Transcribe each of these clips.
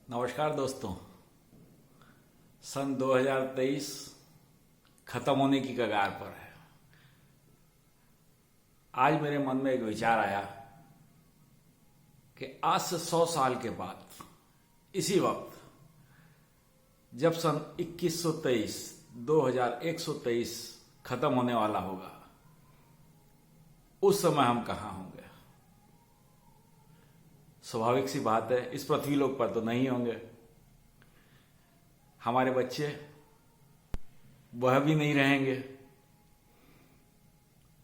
नमस्कार दोस्तों। सन 2023 खत्म होने की कगार पर है। आज मेरे मन में एक विचार आया कि आज से 100 साल के बाद इसी वक्त जब सन 2123 2123 खत्म होने वाला होगा, उस समय हम कहाँ होंगे। स्वाभाविक सी बात है, इस पृथ्वी लोक पर तो नहीं होंगे। हमारे बच्चे वह भी नहीं रहेंगे।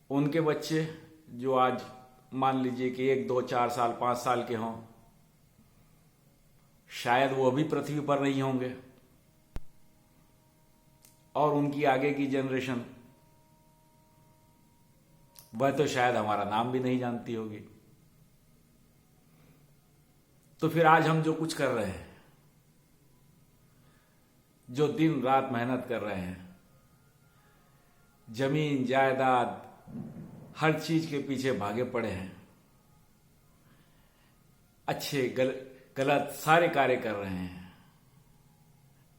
उनके बच्चे जो आज मान लीजिए कि 1 2 4 साल 5 साल के हों, शायद वो भी पृथ्वी पर नहीं होंगे। और उनकी आगे की जनरेशन वह तो शायद हमारा नाम भी नहीं जानती होगी। तो फिर आज हम जो कुछ कर रहे हैं, जो दिन रात मेहनत कर रहे हैं, जमीन जायदाद हर चीज के पीछे भागे पड़े हैं, अच्छे गलत सारे कार्य कर रहे हैं,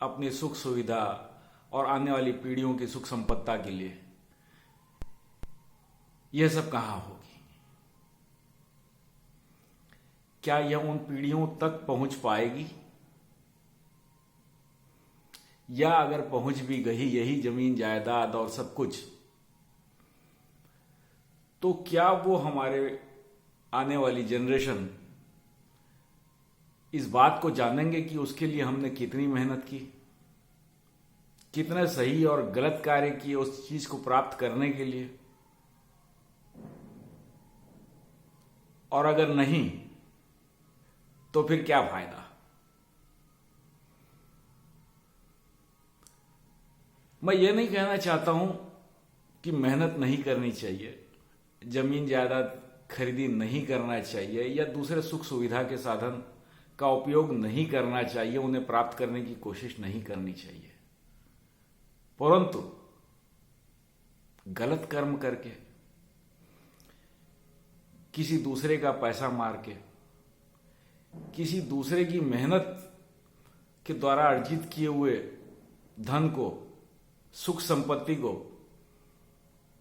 अपनी सुख सुविधा और आने वाली पीढ़ियों की सुख संपत्ति के लिए, यह सब कहां होगी? क्या यह उन पीढ़ियों तक पहुंच पाएगी? या अगर पहुंच भी गई यही जमीन जायदाद और सब कुछ, तो क्या वो हमारे आने वाली जनरेशन इस बात को जानेंगे कि उसके लिए हमने कितनी मेहनत की, कितने सही और गलत कार्य किए उस चीज को प्राप्त करने के लिए? और अगर नहीं तो फिर क्या फायदा? मैं ये नहीं कहना चाहता हूं कि मेहनत नहीं करनी चाहिए, जमीन जायदाद खरीदी नहीं करना चाहिए, या दूसरे सुख सुविधा के साधन का उपयोग नहीं करना चाहिए, उन्हें प्राप्त करने की कोशिश नहीं करनी चाहिए। परंतु गलत कर्म करके, किसी दूसरे का पैसा मार के, किसी दूसरे की मेहनत के द्वारा अर्जित किए हुए धन को, सुख संपत्ति को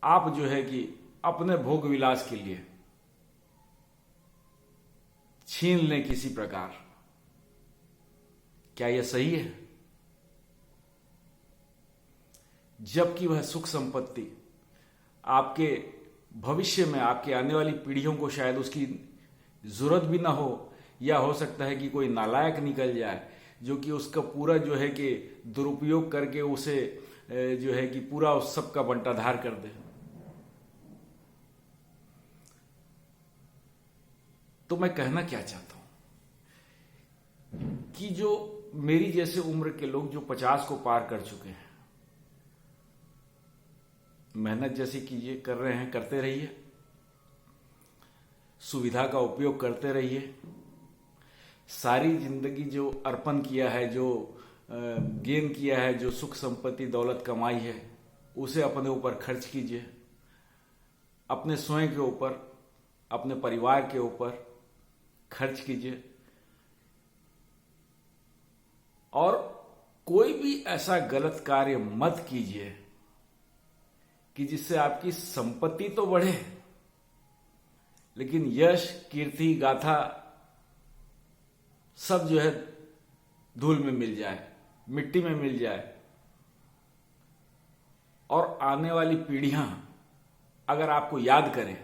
आप जो है कि अपने भोग विलास के लिए छीन लें किसी प्रकार, क्या यह सही है? जबकि वह सुख संपत्ति आपके भविष्य में, आपके आने वाली पीढ़ियों को शायद उसकी जरूरत भी ना हो, या हो सकता है कि कोई नालायक निकल जाए जो कि उसका पूरा जो है कि दुरुपयोग करके उसे जो है कि पूरा उस सब का बंटाधार कर दे। तो मैं कहना क्या चाहता हूं कि जो मेरी जैसे उम्र के लोग जो 50 को पार कर चुके हैं, मेहनत जैसी कीजिए, कर रहे हैं, करते रहिए, सुविधा का उपयोग करते रहिए। सारी जिंदगी जो अर्पण किया है, जो गेन किया है, जो सुख संपत्ति दौलत कमाई है, उसे अपने ऊपर खर्च कीजिए, अपने स्वयं के ऊपर, अपने परिवार के ऊपर खर्च कीजिए। और कोई भी ऐसा गलत कार्य मत कीजिए कि जिससे आपकी संपत्ति तो बढ़े, लेकिन यश, कीर्ति, गाथा सब जो है धूल में मिल जाए, मिट्टी में मिल जाए। और आने वाली पीढ़ियां अगर आपको याद करें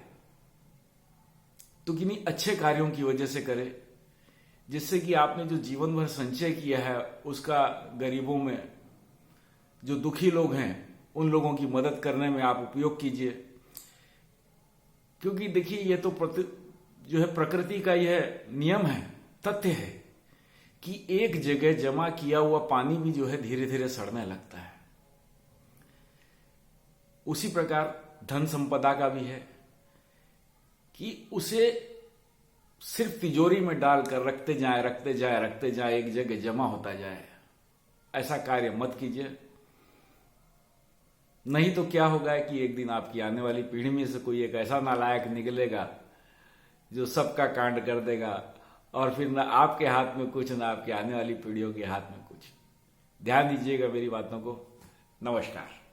तो किन्हीं अच्छे कार्यों की वजह से करे, जिससे कि आपने जो जीवन भर संचय किया है उसका गरीबों में, जो दुखी लोग हैं, उन लोगों की मदद करने में आप उपयोग कीजिए। क्योंकि देखिए, यह तो जो है प्रकृति का यह नियम है, तथ्य है कि एक जगह जमा किया हुआ पानी भी जो है धीरे धीरे सड़ने लगता है। उसी प्रकार धन संपदा का भी है कि उसे सिर्फ तिजोरी में डालकर रखते जाए, एक जगह जमा होता जाए। ऐसा कार्य मत कीजिए, नहीं तो क्या होगा कि एक दिन आपकी आने वाली पीढ़ी में से कोई एक ऐसा नालायक निकलेगा जो सबका कांड कर देगा और फिर ना आपके हाथ में कुछ, ना आपके आने वाली पीढ़ियों के हाथ में कुछ। ध्यान दीजिएगा मेरी बातों को। नमस्कार।